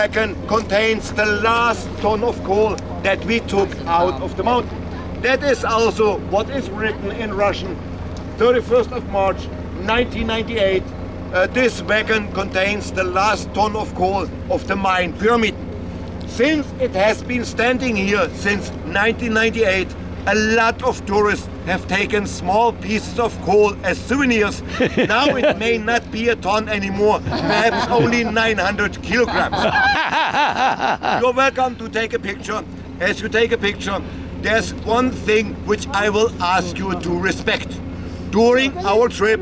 wagon contains the last ton of coal that we took out of the mountain. That is also what is written in Russian, 31st of March 1998. This wagon contains the last ton of coal of the mine Pyramid. Since it has been standing here since 1998, a lot of tourists have taken small pieces of coal as souvenirs. Now it may not be a ton anymore, perhaps only 900 kilograms. You're welcome to take a picture. As you take a picture, there's one thing which I will ask you to respect. During our trip,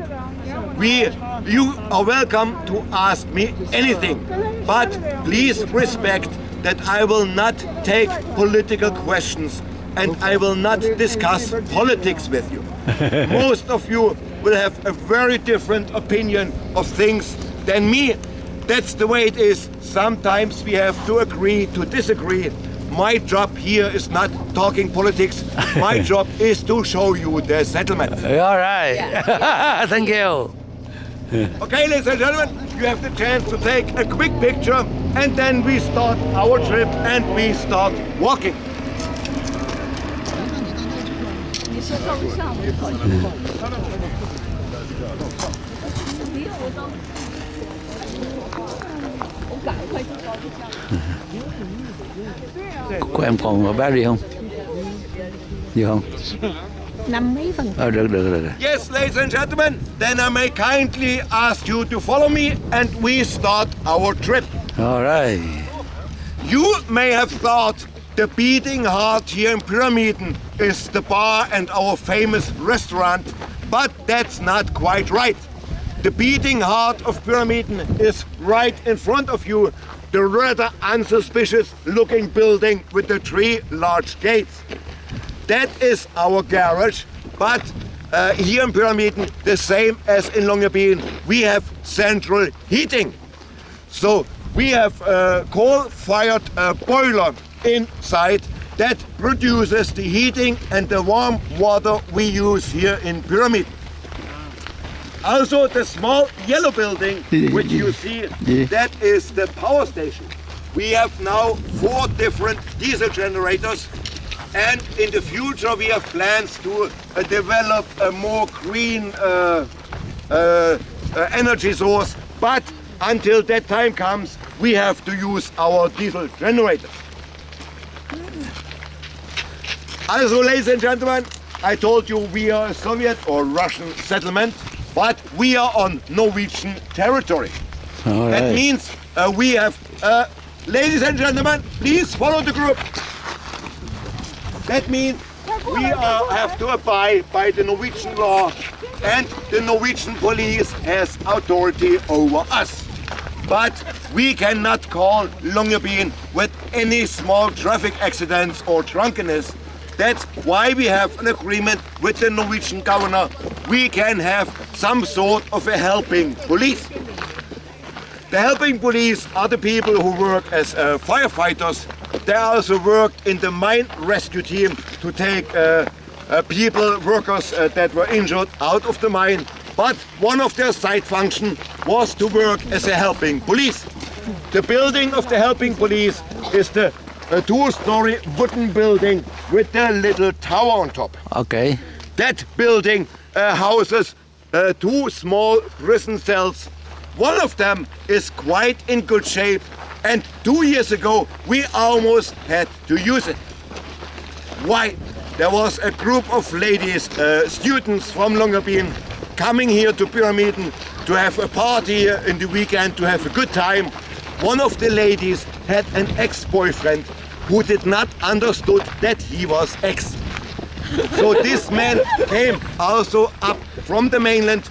you are welcome to ask me anything, but please respect that I will not take political questions and I will not discuss politics with you. Most of you will have a very different opinion of things than me. That's the way it is. Sometimes we have to agree to disagree. My job here is not talking politics. My job is to show you the settlement. All right. Yeah. Thank you. Okay, ladies and gentlemen, you have the chance to take a quick picture and then we start our trip and we start walking. Của em còn ở battery không? Được không? 50 phần. Được. Yes, ladies and gentlemen, then I may kindly ask you to follow me and we start our trip. All right. You may have thought the beating heart here in Pyramiden is the bar and our famous restaurant, but that's not quite right. The beating heart of Pyramiden is right in front of you, the rather unsuspicious looking building with the 3 large gates. That is our garage, but here in Pyramiden, the same as in Longyearbyen, we have central heating. So we have a coal-fired boiler inside that produces the heating and the warm water we use here in Pyramid. Also the small yellow building which you see, that is the power station. We have now 4 different diesel generators and in the future we have plans to develop a more green energy source, but until that time comes we have to use our diesel generators. Also, ladies and gentlemen, I told you we are a Soviet or Russian settlement, but we are on Norwegian territory. All right. That means we have, ladies and gentlemen, please follow the group. That means we have to abide by the Norwegian law and the Norwegian police has authority over us. But we cannot call Longyearbyen with any small traffic accidents or drunkenness. That's why we have an agreement with the Norwegian governor. We can have some sort of a helping police. The helping police are the people who work as firefighters. They also worked in the mine rescue team to take workers that were injured out of the mine. But one of their side functions was to work as a helping police. The building of the helping police is the a 2-story wooden building with a little tower on top. Okay. That building houses 2 small prison cells. One of them is quite in good shape and 2 years ago we almost had to use it. Why? There was a group of ladies, students from Longyearbyen, coming here to Pyramiden to have a party in the weekend, to have a good time. One of the ladies had an ex-boyfriend who did not understood that he was ex. So this man came also up from the mainland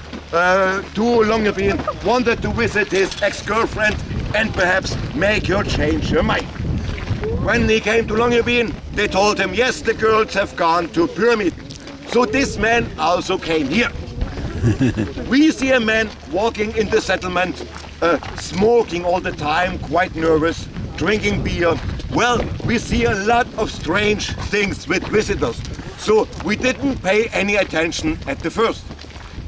to Longyearbyen, wanted to visit his ex-girlfriend and perhaps make her change her mind. When he came to Longyearbyen, they told him, yes, the girls have gone to Pyramid. So this man also came here. We see a man walking in the settlement, smoking all the time, quite nervous, drinking beer. Well, we see a lot of strange things with visitors, so we didn't pay any attention at the first.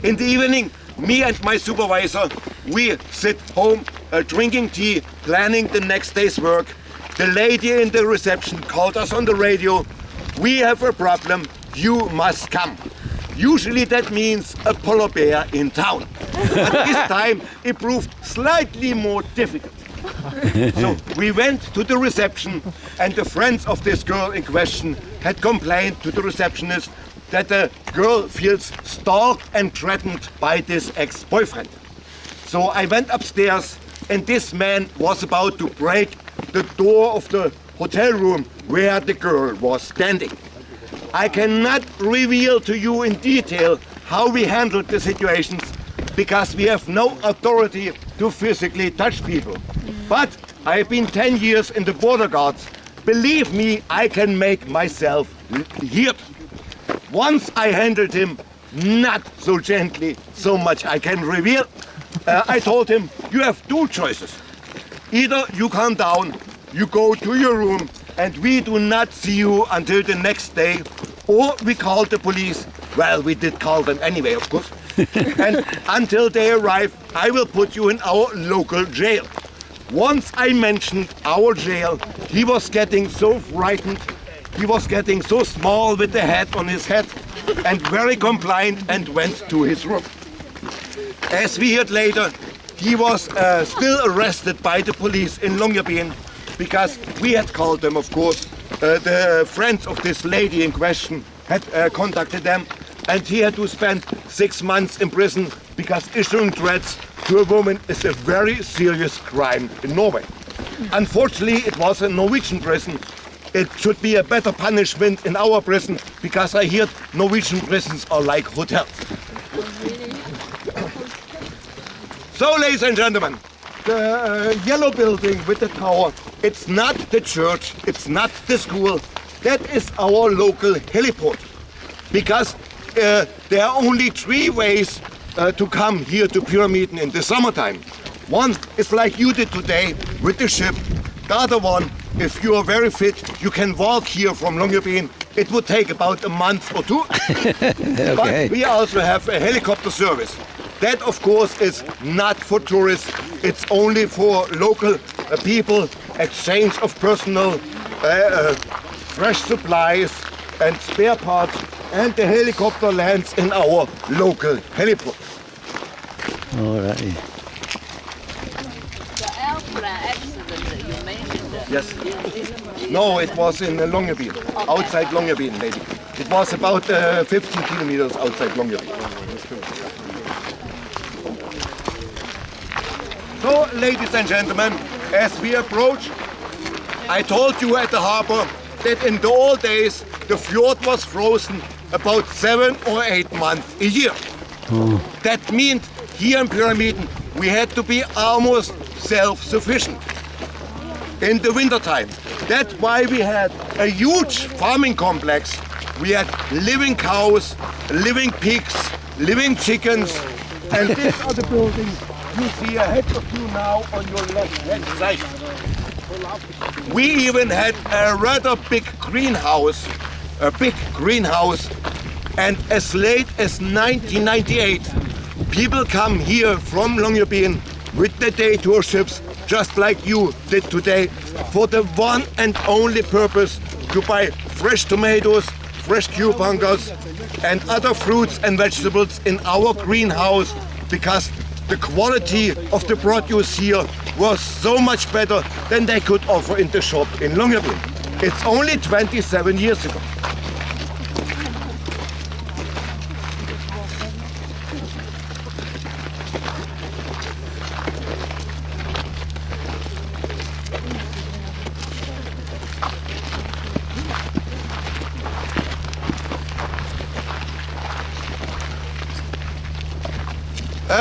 In the evening, me and my supervisor, we sit home drinking tea, planning the next day's work. The lady in the reception called us on the radio. We have a problem, you must come. Usually that means a polar bear in town. But this time it proved slightly more difficult. So we went to the reception, and the friends of this girl in question had complained to the receptionist that the girl feels stalked and threatened by this ex-boyfriend. So I went upstairs, and this man was about to break the door of the hotel room where the girl was standing. I cannot reveal to you in detail how we handled the situations because we have no authority to physically touch people. But I've been 10 years in the border guards. Believe me, I can make myself heard. Once I handled him, not so gently, so much I can reveal. I told him, you have two choices. Either you calm down, you go to your room, and we do not see you until the next day, or we call the police. Well, we did call them anyway, of course. And until they arrive, I will put you in our local jail. Once I mentioned our jail, he was getting so frightened. He was getting so small with the hat on his head and very compliant and went to his room. As we heard later, he was still arrested by the police in Longyearbyen because we had called them, of course. The friends of this lady in question had contacted them, and he had to spend 6 months in prison because issuing threats to a woman is a very serious crime in Norway. Unfortunately, it was a Norwegian prison. It should be a better punishment in our prison because I heard Norwegian prisons are like hotels. So, ladies and gentlemen, the yellow building with the tower, it's not the church, it's not the school. That is our local heliport. Because there are only 3 ways to come here to Pyramiden in the summertime. One is like you did today with the ship. The other one, if you are very fit, you can walk here from Longyearbyen. It would take about a month or 2. Okay. But we also have a helicopter service. That, of course, is not for tourists. It's only for local people, exchange of personal, fresh supplies and spare parts. And the helicopter lands in our local heliport. All right. The Alpra accident that you mentioned. Yes. No, it was in Longyearbyen, outside Longyearbyen, maybe. It was about 15 kilometers outside Longyearbyen. So, ladies and gentlemen, as we approach, I told you at the harbor that in the old days the fjord was frozen about 7 or 8 months a year. That meant here in Pyramiden we had to be almost self-sufficient in the wintertime. That's why we had a huge farming complex. We had living cows, living pigs, living chickens, and these are the buildings you see ahead of you now on your left-hand side. We even had a rather big greenhouse, and as late as 1998, people come here from Longyearbyen with the day tour ships, just like you did today, for the one and only purpose to buy fresh tomatoes, fresh cucumbers, and other fruits and vegetables in our greenhouse, because the quality of the produce here was so much better than they could offer in the shop in Longyearbyen. It's only 27 years ago.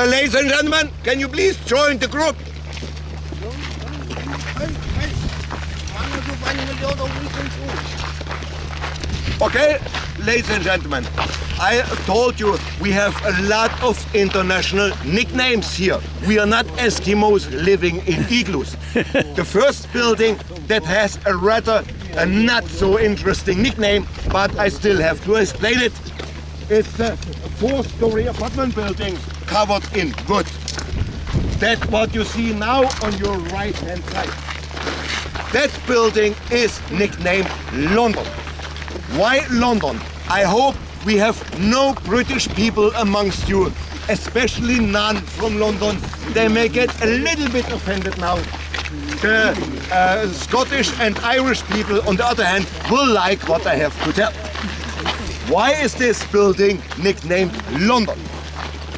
Ladies and gentlemen, can you please join the group? Okay, ladies and gentlemen, I told you we have a lot of international nicknames here. We are not Eskimos living in igloos. The first building that has a rather not so interesting nickname, but I still have to explain it. It's the 4-story apartment building covered in wood. That what you see now on your right hand side. That building is nicknamed London. Why London? I hope we have no British people amongst you, especially none from London. They may get a little bit offended now. The Scottish and Irish people, on the other hand, will like what I have to tell. Why is this building nicknamed London?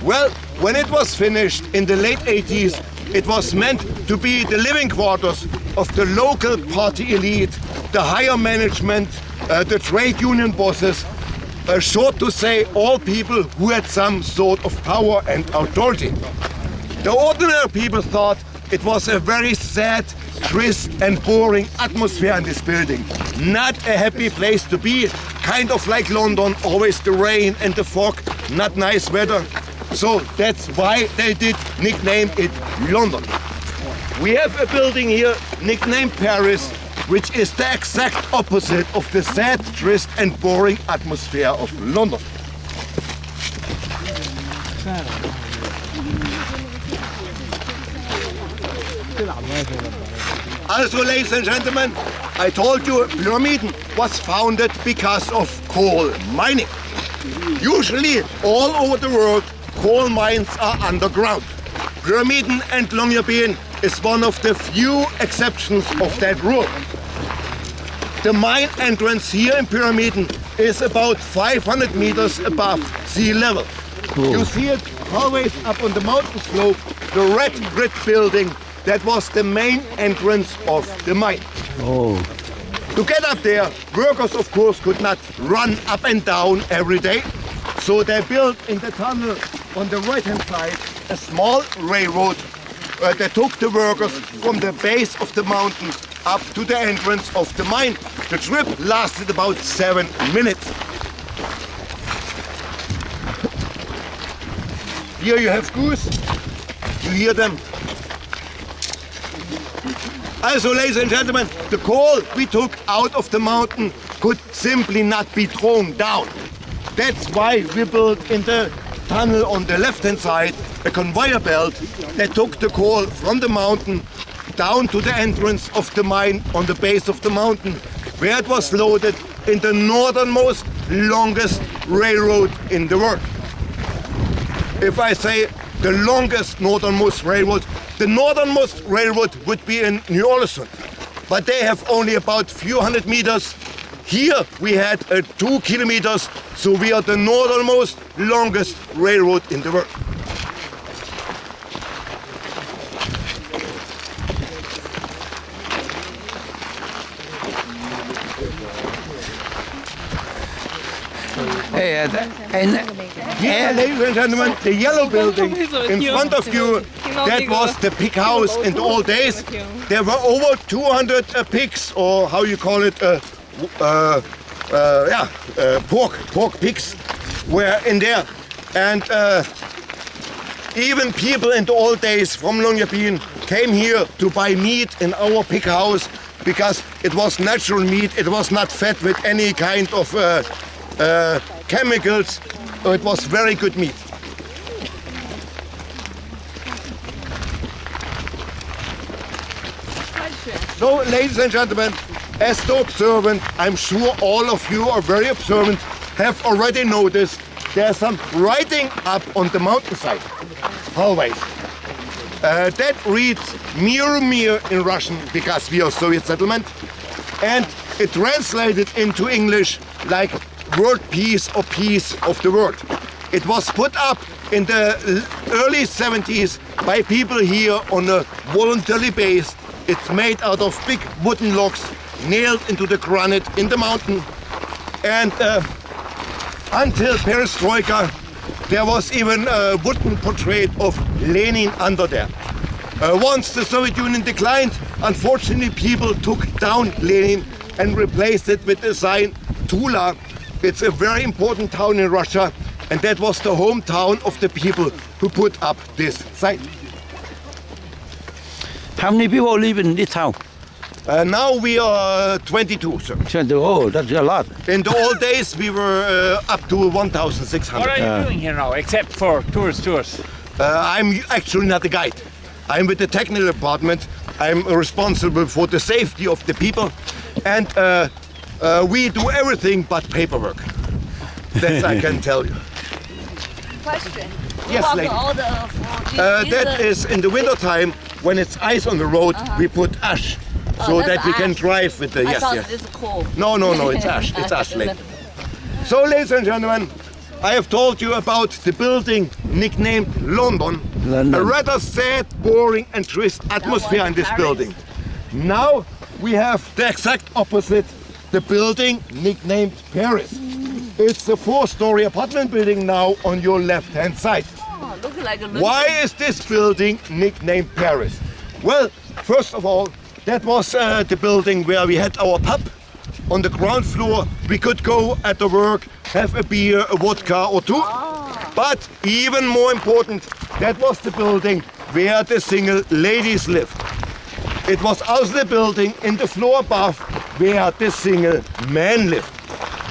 Well, when it was finished in the late 80s, it was meant to be the living quarters of the local party elite, the higher management, the trade union bosses, short to say, all people who had some sort of power and authority. The ordinary people thought it was a very sad, triste and boring atmosphere in this building. Not a happy place to be, kind of like London, always the rain and the fog, not nice weather. So that's why they did nickname it London. We have a building here nicknamed Paris, which is the exact opposite of the sad, triste and boring atmosphere of London. Also, ladies and gentlemen, I told you Pyramiden was founded because of coal mining. Usually, all over the world, coal mines are underground. Pyramiden and Longyearbyen is one of the few exceptions of that rule. The mine entrance here in Pyramiden is about 500 meters above sea level. Cool. You see it always up on the mountain slope, the red brick building. That was the main entrance of the mine. Oh, To get up there, workers of course could not run up and down every day. So they built in the tunnel on the right hand side a small railroad that took the workers from the base of the mountain up to the entrance of the mine. The trip lasted about 7 minutes. Here you have goose. You hear them. Also, ladies and gentlemen, the coal we took out of the mountain could simply not be thrown down. That's why we built in the tunnel on the left-hand side a conveyor belt that took the coal from the mountain down to the entrance of the mine on the base of the mountain, where it was loaded in the northernmost, longest railroad in the world. If I say the longest northernmost railroad, the northernmost railroad would be in New Orleans, but they have only about few hundred meters. Here we had 2 kilometers, so we are the northernmost, longest railroad in the world. hey, Here, ladies and gentlemen, the yellow building in front of you, that was the pig house in the old days. There were over 200 pigs, or how you call it, pork pigs were in there. And even people in the old days from Longyearbyen came here to buy meat in our pig house because it was natural meat. It was not fed with any kind of chemicals. It was very good meat. So, ladies and gentlemen, as the observant, I'm sure all of you are very observant, have already noticed there's some writing up on the mountainside. Always. That reads Mir Mir in Russian because we are Soviet settlement, and it translated into English like world peace or peace of the world. It was put up in the early 70s by people here on a voluntary base. It's made out of big wooden logs nailed into the granite in the mountain. And until Perestroika, there was even a wooden portrait of Lenin under there. Once the Soviet Union declined, unfortunately people took down Lenin and replaced it with the sign Tula. It's a very important town in Russia, and that was the hometown of the people who put up this sign. how many people live in this town? Now we are 22, sir. Oh, that's a lot. In the old days we were up to 1,600. What are you doing here now, except for tours? I'm actually not a guide. I'm with the technical department. I'm responsible for the safety of the people, and we do everything but paperwork. That I can tell you. Question. Yes, What lady. about the for That is in the winter time when it's ice on the road. We put ash, so that's that we can ash. drive with the. I Yes, thought yes. it's coal. No, it's ash. It's ash, lady. So, ladies and gentlemen, I have told you about the building nicknamed London. London. A rather sad, boring, and trist atmosphere in this Paris. building. Now we have the exact opposite, the building nicknamed Paris. It's a 4-story apartment building now on your left-hand side. Oh, look like a Why is this building nicknamed Paris? Well, first of all, that was the building where we had our pub. On the ground floor, we could go at the work, have a beer, a vodka or two. But even more important, that was the building where the single ladies lived. It was also the building in the floor above where the single men lived.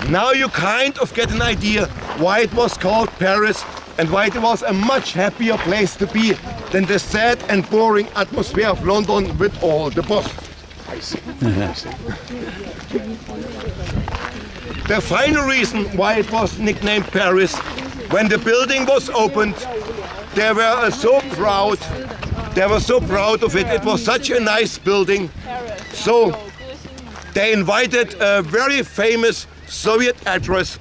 Now you kind of get an idea why it was called Paris and why it was a much happier place to be than the sad and boring atmosphere of London with all the boss. I see. The final reason why it was nicknamed Paris, when the building was opened, they were so proud. They were so proud of it. It was such a nice building. So they invited a very famous Soviet actress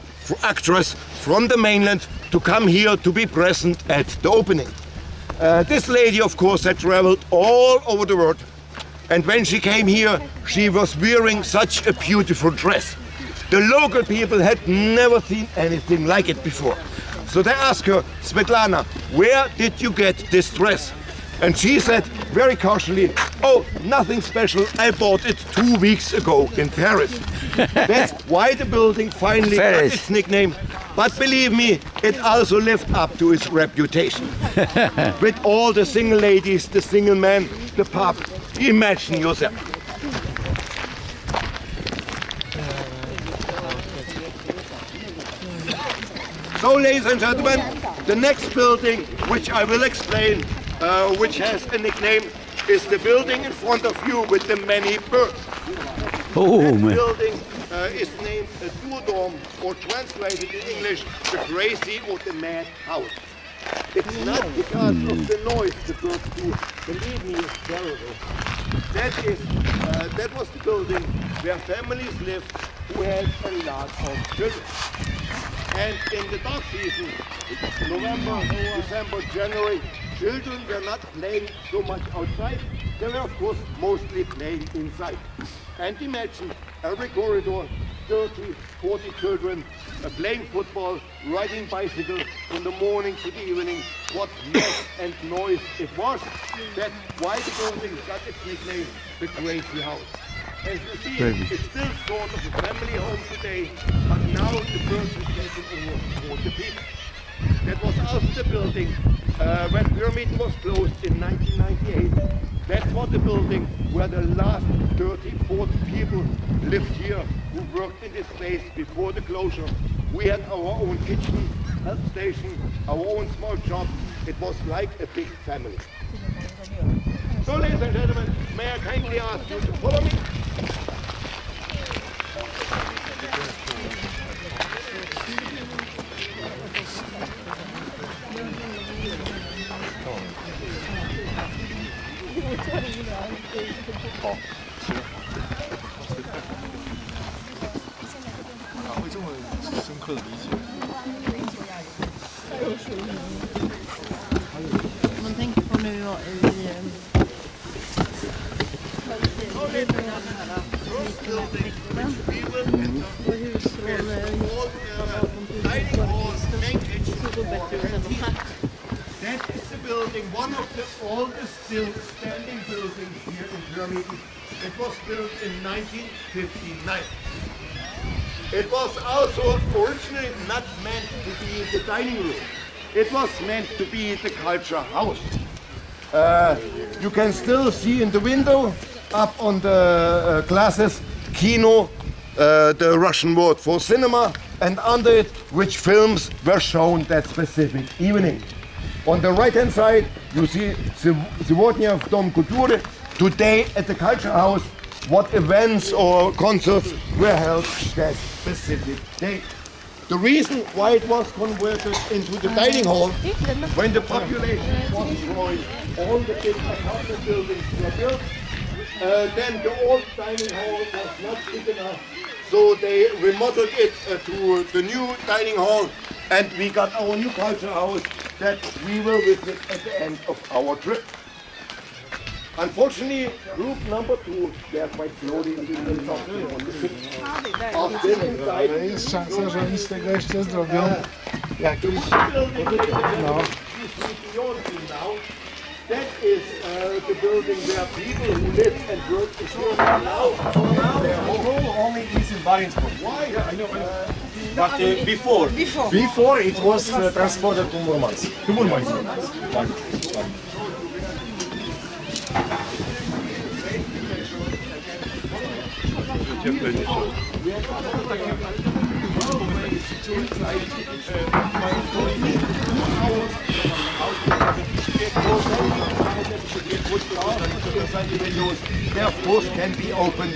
from the mainland to come here to be present at the opening. This lady, of course, had traveled all over the world. And when she came here, she was wearing such a beautiful dress. The local people had never seen anything like it before. So they asked her, Svetlana, where did you get this dress? And she said very casually, oh, nothing special, I bought it 2 weeks ago in Paris. That's why the building finally got Paris. its nickname. But believe me, it also lived up to its reputation. With all the single ladies, the single men, the pub, imagine yourself. So, ladies and gentlemen, the next building, which I will explain, which has a nickname, is the building in front of you with the many birds. Oh, That man. building is named a Durdom, or translated in English, the crazy or the mad house. It's not because of the noise the birds do. Believe me, it's terrible. That was the building where families lived who had a lot of children. And in the dog season, November, December, January, children were not playing so much outside. They were, of course, mostly playing inside. And imagine every corridor, 30, 40 children playing football, riding bicycles from the morning to the evening. What mess and noise it was. That's why the building got its nickname, the Crazy House. As you see, it's still sort of a family home today, but now the birds have taken over 40 people. That was also the building when Pyramid was closed in 1998. That was the building where the last 30, 40 people lived here who worked in this place before the closure. We had our own kitchen, health station, our own small shop. It was like a big family. So, ladies and gentlemen, may I kindly ask you to follow me? Man tänker på nu That is the building, one of the oldest still standing buildings here in Pyramid. It was built in 1959. It was also originally not meant to be the dining room. It was meant to be the culture house. You can still see in the window, up on the glasses, Kino, the Russian word for cinema, and under it, which films were shown that specific evening. On the right-hand side, you see Сегодня в Дом культуры. Today at the Culture House, what events or concerts were held that specific day. The reason why it was converted into the dining hall, when the population was growing, all the big apartment buildings were built, then the old dining hall was not big enough, so they remodeled it to the new dining hall, and we got our new culture house that we will visit at the end of our trip. Unfortunately, group number 2, they are quite slowly on the Jest szansa, że oni z tego jeszcze zrobią jakieś... No. That is the building where people who live and work is now. Only is in Barentsburg. Why? I know. But before it was transported to Murmansk. To Murmansk. They of course can be opened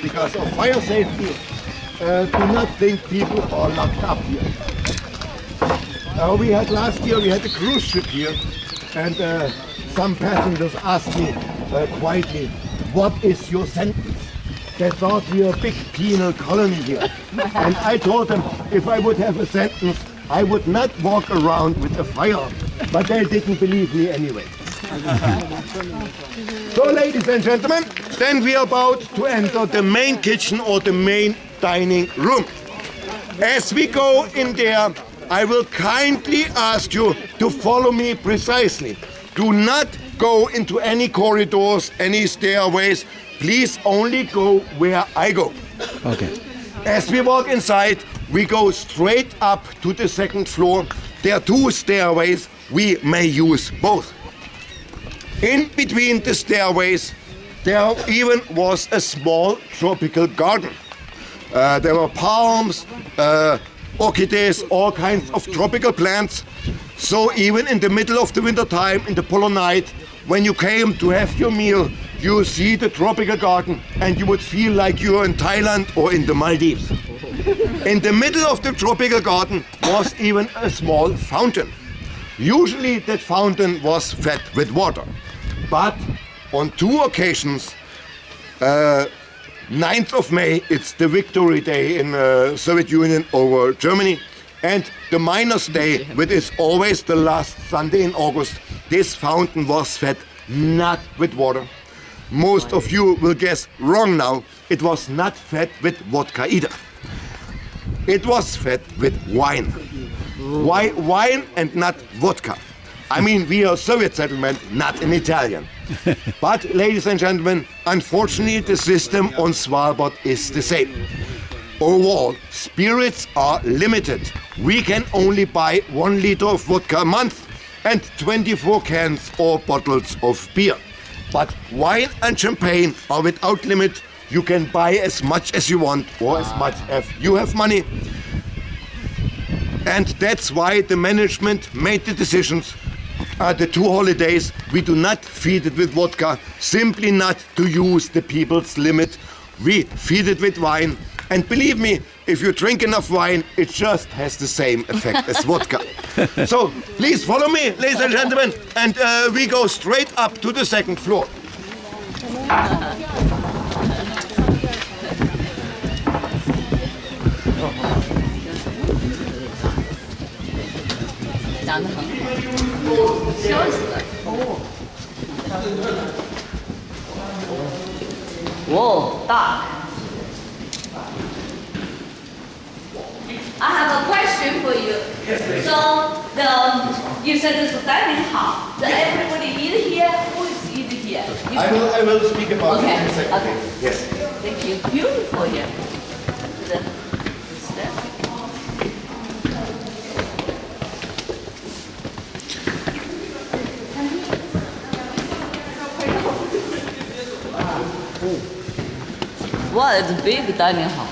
because of fire safety. Do not think people are locked up here. We had last year we had a cruise ship here, and some passengers asked me quietly, "What is your sentence?" They thought we were a big penal colony here, and I told them if I would have a sentence, I would not walk around with a fire. But they didn't believe me anyway. So, ladies and gentlemen, then we are about to enter the main kitchen or the main dining room. As we go in there, I will kindly ask you to follow me precisely. Do not go into any corridors, any stairways. Please only go where I go. Okay. As we walk inside, we go straight up to the second floor. There are 2 stairways. We may use both. In between the stairways, there even was a small tropical garden. There were palms, orchids, all kinds of tropical plants. So even in the middle of the winter time, in the polar night, when you came to have your meal, you see the tropical garden and you would feel like you're in Thailand or in the Maldives. In the middle of the tropical garden was even a small fountain. Usually that fountain was fed with water. But on 2 occasions, 9th of May, it's the Victory Day in Soviet Union over Germany, and the Miners' Day, which is always the last Sunday in August, this fountain was fed not with water. Most of you will guess wrong now. It was not fed with vodka either. It was fed with wine. Why wine and not vodka? I mean, we are Soviet settlement, not an Italian. But, ladies and gentlemen, unfortunately the system on Svalbard is the same. Overall, spirits are limited. We can only buy 1 liter of vodka a month and 24 cans or bottles of beer. But wine and champagne are without limit. You can buy as much as you want or as much as you have money. And that's why the management made the decisions. The 2 holidays, we do not feed it with vodka, simply not to use the people's limit. We feed it with wine. And believe me, if you drink enough wine, it just has the same effect as vodka. So please follow me, ladies and gentlemen, and we go straight up to the second floor. Whoa,大. I have a question for you. So you said it's a dining hall. Does everybody eat here? Who is eating here? I will speak about it in a second. Okay. Yes. Thank you. Beautiful here. Wow, it's a big dining hall.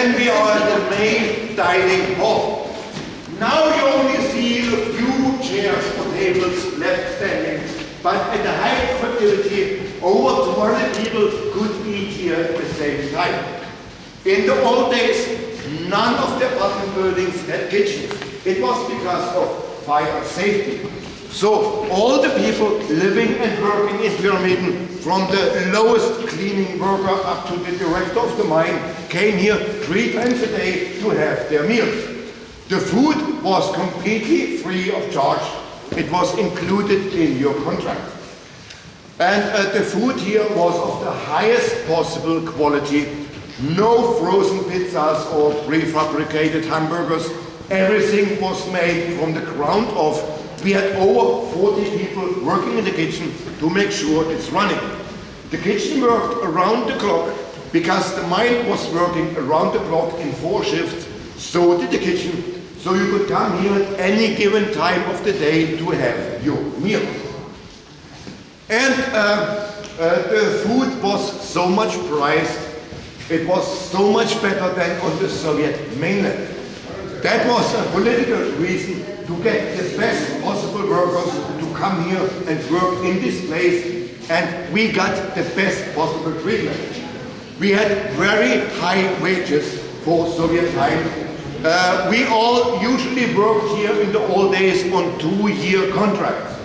then we are at the main dining hall. Now you only see a few chairs or tables left standing, but at the height of activity, over 200 people could eat here at the same time. In the old days, none of the apartment buildings had kitchens. It was because of fire safety. So all the people living and working in Pyramiden, from the lowest cleaning worker up to the director of the mine, came here 3 times a day to have their meals. The food was completely free of charge. It was included in your contract. And the food here was of the highest possible quality. No frozen pizzas or prefabricated hamburgers. Everything was made from the ground up. We had over 40 people working in the kitchen to make sure it's running. The kitchen worked around the clock because the mine was working around the clock in 4 shifts. So did the kitchen. So you could come here at any given time of the day to have your meal. And the food was so much prized. It was so much better than on the Soviet mainland. That was a political reason to get the best possible workers to come here and work in this place, and we got the best possible treatment. We had very high wages for Soviet time. We all usually worked here in the old days on 2-year contracts.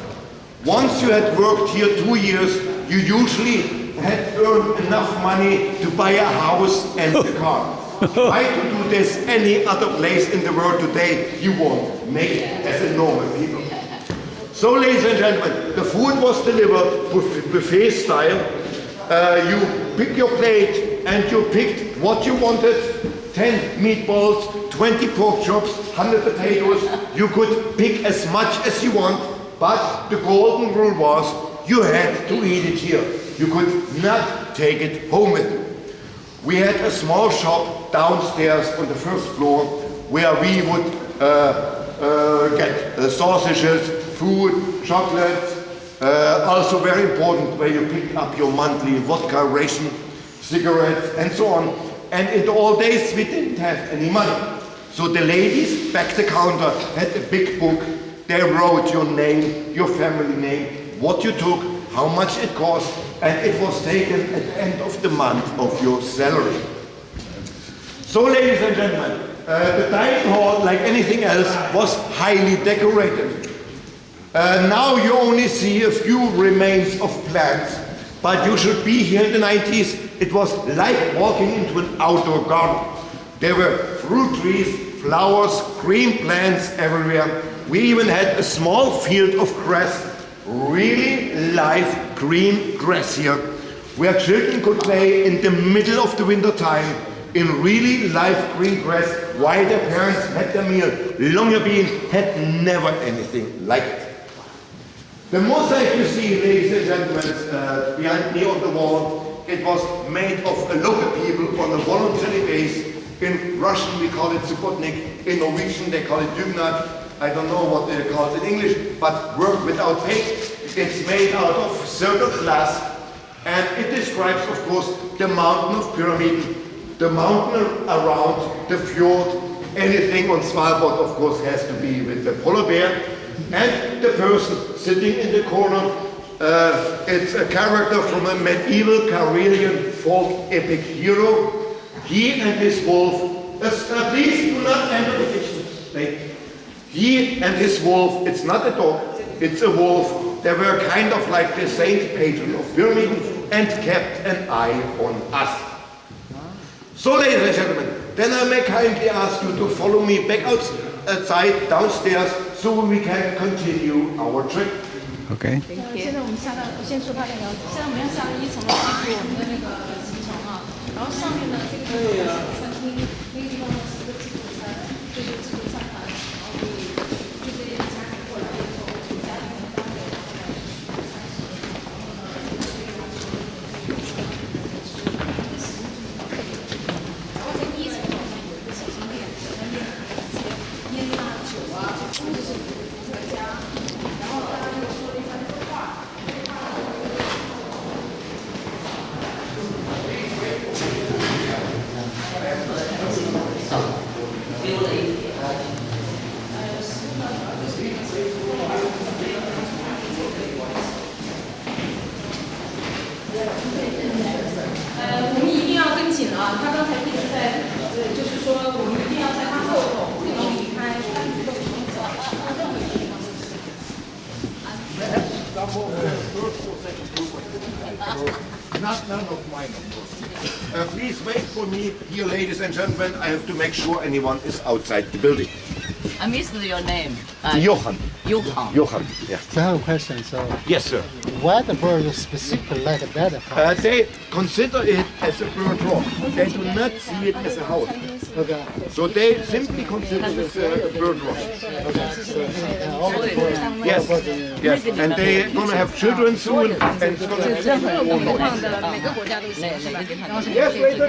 Once you had worked here 2 years, you usually had earned enough money to buy a house and a car. Try to do this any other place in the world today, you won't make it as a normal people. So, ladies and gentlemen, the food was delivered buffet style. You pick your plate and you picked what you wanted. 10 meatballs, 20 pork chops, 100 potatoes. You could pick as much as you want, but the golden rule was you had to eat it here. You could not take it home with you. We had a small shop downstairs on the first floor where we would get sausages, food, chocolates, also very important where you picked up your monthly vodka ration, cigarettes and so on. And in the old days we didn't have any money. So the ladies back the counter had a big book. They wrote your name, your family name, what you took, how much it cost, and it was taken at the end of the month of your salary. So, ladies and gentlemen, the dining hall, like anything else, was highly decorated. Now you only see a few remains of plants, but you should be here in the 90s. It was like walking into an outdoor garden. There were fruit trees, flowers, green plants everywhere. We even had a small field of grass, really live green grass here, where children could play in the middle of the winter time in really live green grass while their parents had their meal. Longyearbyen had never anything like it. The mosaic you see, ladies and gentlemen, behind me on the wall, it was made of local people on a voluntary base. In Russian we call it Subotnik, in Norwegian they call it Dugnad. I don't know what they call it in English, but work without pay. It's made out of circle glass, and it describes, of course, the mountain of Pyramiden, the mountain around the fjord. Anything on Svalbard, of course, has to be with the polar bear. And the person sitting in the corner, it's a character from a medieval Karelian folk epic hero. He and his wolf, please do not enter the kitchen. He and his wolf, it's not a dog, it's a wolf. They were kind of like the saint patron of Pyramiden and kept an eye on us. So, ladies and gentlemen, then I may kindly ask you to follow me back outside, downstairs, so we can continue our trip. Okay. 现在我们下到，先说它那个，现在我们要下到1层楼，记住我们的那个行程啊。然后上面呢，这个地方是餐厅，那个地方呢是个自助餐，就是自助餐盘，然后可以就这些家庭过来以后，家庭的单位大概是30，然后呢，这个地方是可以吃然后在1层楼呢有一个小商店，小商店里面一些烟啊、酒啊，这都是服务家。然后刚刚又说了一番话。more first or second group. None of mine, of course. Please wait for me here, ladies and gentlemen. I have to make sure anyone is outside the building. I missed your name. Johan. Johan. Johan, yeah. So I have a question. So Yes, sir. why the birds specifically like that? They consider it as a bird rock. They do not see it as a house. Okay. So they simply consider this a bird rock. All the birds. Yes, yes. And they're gonna have children soon. And it's gonna Yes, later.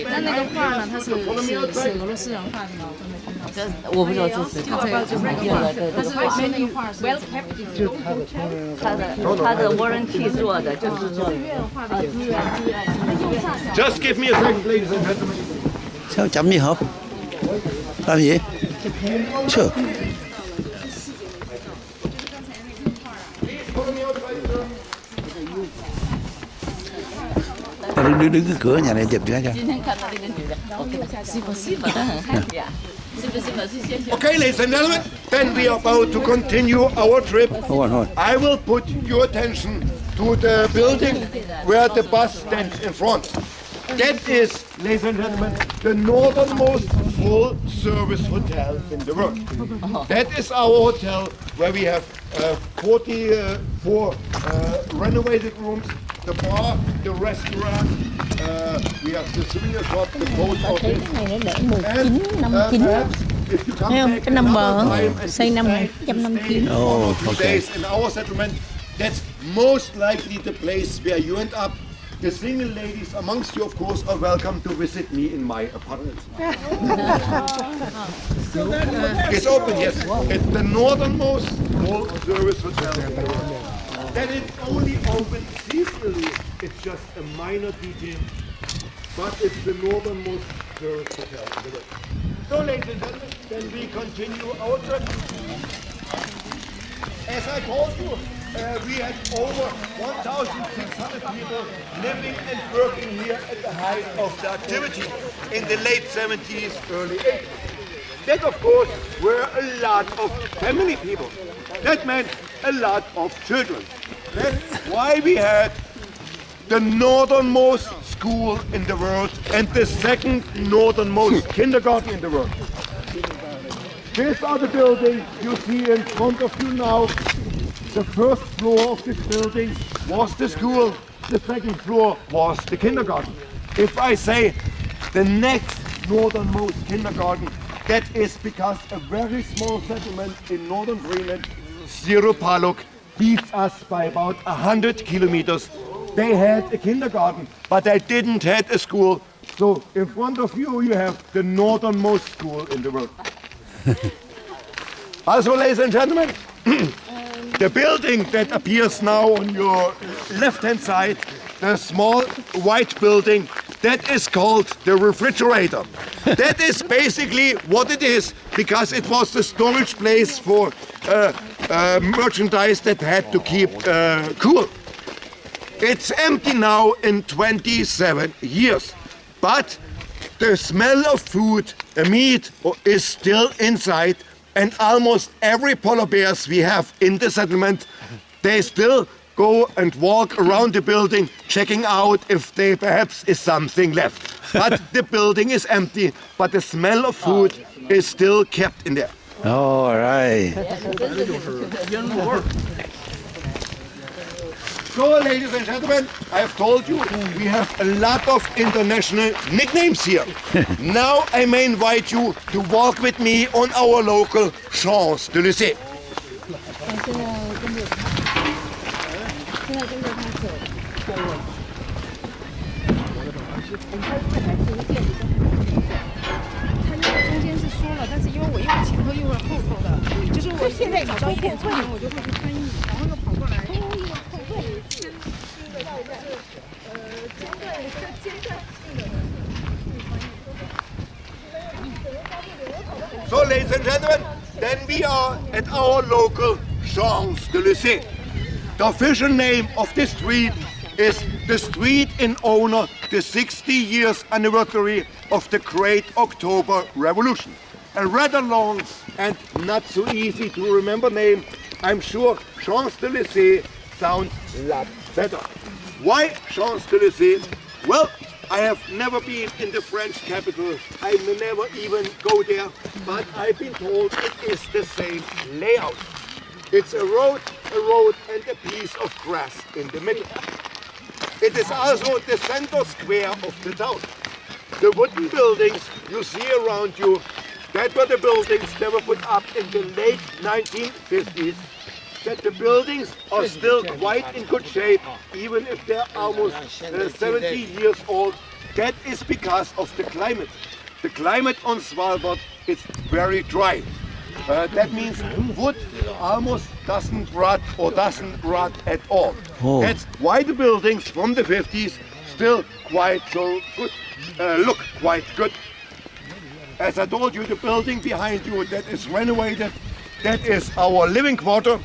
但那个画呢，它是俄罗斯人画的嘛，我不知道这是这个就是那个画，它是说那个画是 well kept 他的 warranty 做的，就是说Just give me a second, ladies and gentlemen. Sao chậm gì hộp? Làm gì? Chưa. Ta đứng cái cửa nhà này chụp cho. 今天看到那个女的，我给她媳妇的很 happy 啊，是不是？谢谢。 Okay, ladies and gentlemen, then we are about to continue our trip. Hold on. I will put your attention to the building where the bus stands in front. That is, ladies and gentlemen, the northernmost full-service hotel in the world. That is our hotel where we have 44 renovated rooms, the bar, the restaurant, we have the souvenir shop, the post office. Perhaps if you come Thấy không? back Cái number another time and xây năm stay 1959. Oh, for a few okay. days in our settlement, that's most likely the place where you end up. The single ladies amongst you, of course, are welcome to visit me in my apartment. It's open, yes. It's the northernmost full-service hotel in the world. That it's only open seasonally, it's just a minor detail, but it's the northernmost service hotel in the world. So, ladies and gentlemen, then we continue our trip. As I told you, we had over 1,600 people living and working here at the height of the activity in the late 70s, early 80s. That, of course, were a lot of family people. That meant a lot of children. That's why we had the northernmost school in the world and the second northernmost kindergarten in the world. These are the buildings you see in front of you now. The first floor of this building was the school. The second floor was the kindergarten. If I say the next northernmost kindergarten, that is because a very small settlement in northern Greenland, Siropaluk, beats us by about 100 kilometers. They had a kindergarten, but they didn't have a school. So in front of you, you have the northernmost school in the world. Also, ladies and gentlemen, the building that appears now on your left-hand side, the small white building, that is called the refrigerator. That is basically what it is, because it was the storage place for merchandise that had to keep cool. It's empty now in 27 years, but the smell of food, meat, is still inside. And almost every polar bears we have in the settlement, they still go and walk around the building, checking out if there perhaps is something left. But the building is empty, but the smell of food is still kept in there. All right. So, ladies and gentlemen, I have told you, we have a lot of international nicknames here. Now I may invite you to walk with me on our local Champs-Élysées. 中间是说了，但是因为我一会儿前头一会儿后头的，就是我现在找到一点错点，我就会去翻译，然后又跑过来。So, ladies and gentlemen, then we are at our local Champs-Élysées. The official name of this street is the street in honor the 60 years anniversary of the Great October Revolution. A rather long and not so easy to remember name. I'm sure Champs-Élysées sounds a lot better. Why Champs-Élysées? Well, I have never been in the French capital. I may never even go there, but I've been told it is the same layout. It's a road and a piece of grass in the middle. It is also the center square of the town. The wooden buildings you see around you, that were the buildings that were put up in the late 1950s. That the buildings are still quite in good shape, even if they're almost 70 years old. That is because of the climate. The climate on Svalbard is very dry. That means wood almost doesn't rot or doesn't rot at all. Oh. That's why the buildings from the 50s still quite so good, look quite good. As I told you, the building behind you that is renovated, that is our living quarter.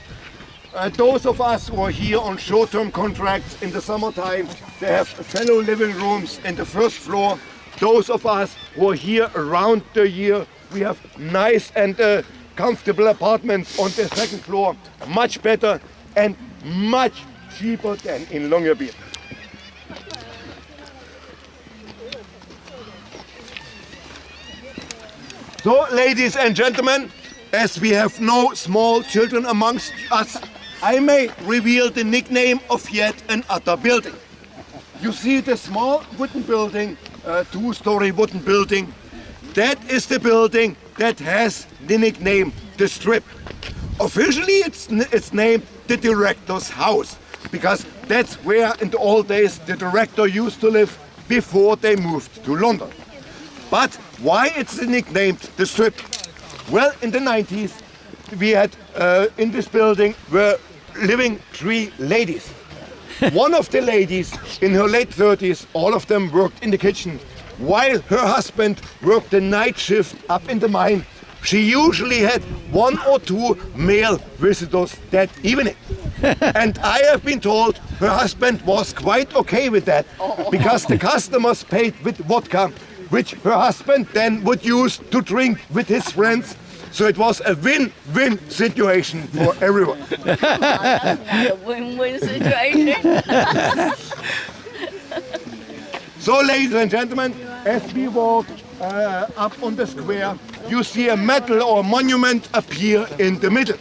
Those of us who are here on short-term contracts in the summertime, they have fellow living rooms in the first floor. Those of us who are here around the year, we have nice and comfortable apartments on the second floor, much better and much cheaper than in Longyearbyen. So, ladies and gentlemen, as we have no small children amongst us, I may reveal the nickname of yet another building. You see the small wooden building, two-story wooden building. That is the building that has the nickname The Strip. Officially it's named the Director's House, because that's where in the old days the director used to live before they moved to London. But why it's nicknamed The Strip? Well, in the 90s, we had in this building were living 3 ladies. One of the ladies in her late 30s, all of them worked in the kitchen, while her husband worked the night shift up in the mine. She usually had 1 or 2 male visitors that evening. And I have been told her husband was quite okay with that, because the customers paid with vodka, which her husband then would use to drink with his friends. So it was a win-win situation for everyone. A win-win situation. So, ladies and gentlemen, as we walk up on the square, you see a medal or monument appear in the middle.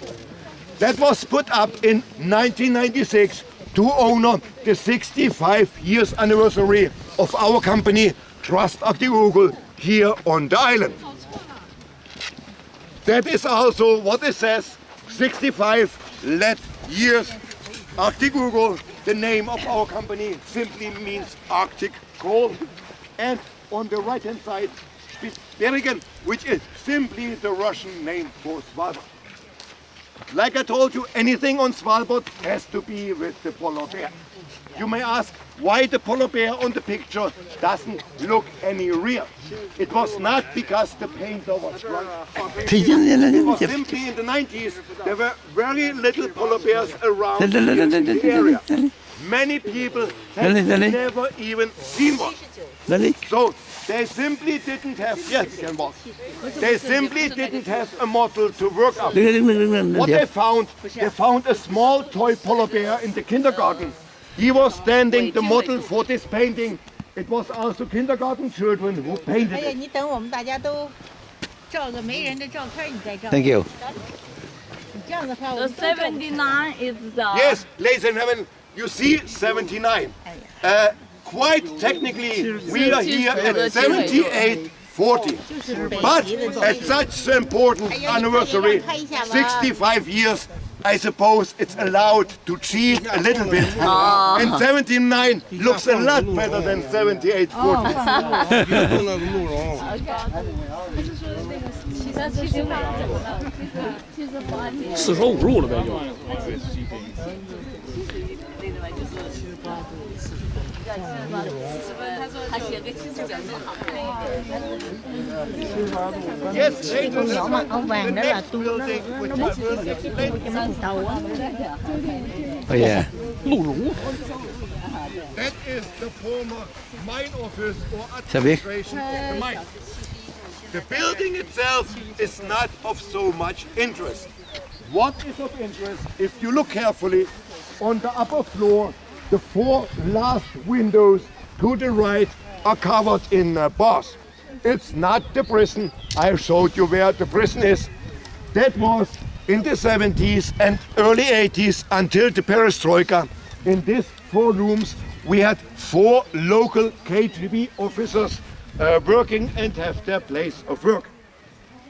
That was put up in 1996 to honor the 65 years anniversary of our company, Trust Arctic Eagle, here on the island. That is also what it says, 65 years. Arctic Eagle, the name of our company, simply means Arctic coal. And on the right hand side, Spitsbergen, which is simply the Russian name for Svalbard. Like I told you, anything on Svalbard has to be with the polar bear. You may ask why the polar bear on the picture doesn't look any real. It was not because the painter was drunk. It was simply in the 90s there were very little polar bears around the area. Many people have never even seen one. So they simply didn't have, yes, they simply didn't have a model to work out. What they found a small toy polar bear in the kindergarten. He was standing the model for this painting. It was also kindergarten children who painted it. 你等我们大家都照个没人的照片，你再照。 Thank you. 你这样的话，我 The 们都照 79 is the... Yes, ladies and gentlemen, you see 79. Quite technically, we are here at 78:40. But at such an important anniversary, 65 years, I suppose it's allowed to cheat a little bit. And 79 looks a lot better than 78:40. 45度了呗就。他写个70角度好看一点。 Yes, ladies and gentlemen, ông the vàng đó là next tôi building which I will explain. đầu á. Oh yeah. 鹿茸。 That is the former mine office or Sabi? administration of the mine. The building itself is not of so much interest. What is of interest, if you look carefully, on the upper floor, the 4 last windows to the right are covered in bars. It's not the prison. I showed you where the prison is. That was in the 70s and early 80s until the perestroika. In these 4 rooms, we had 4 local KGB officers working and have their place of work.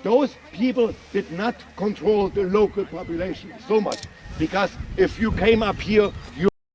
Those people did not control the local population so much, because if you came up here, you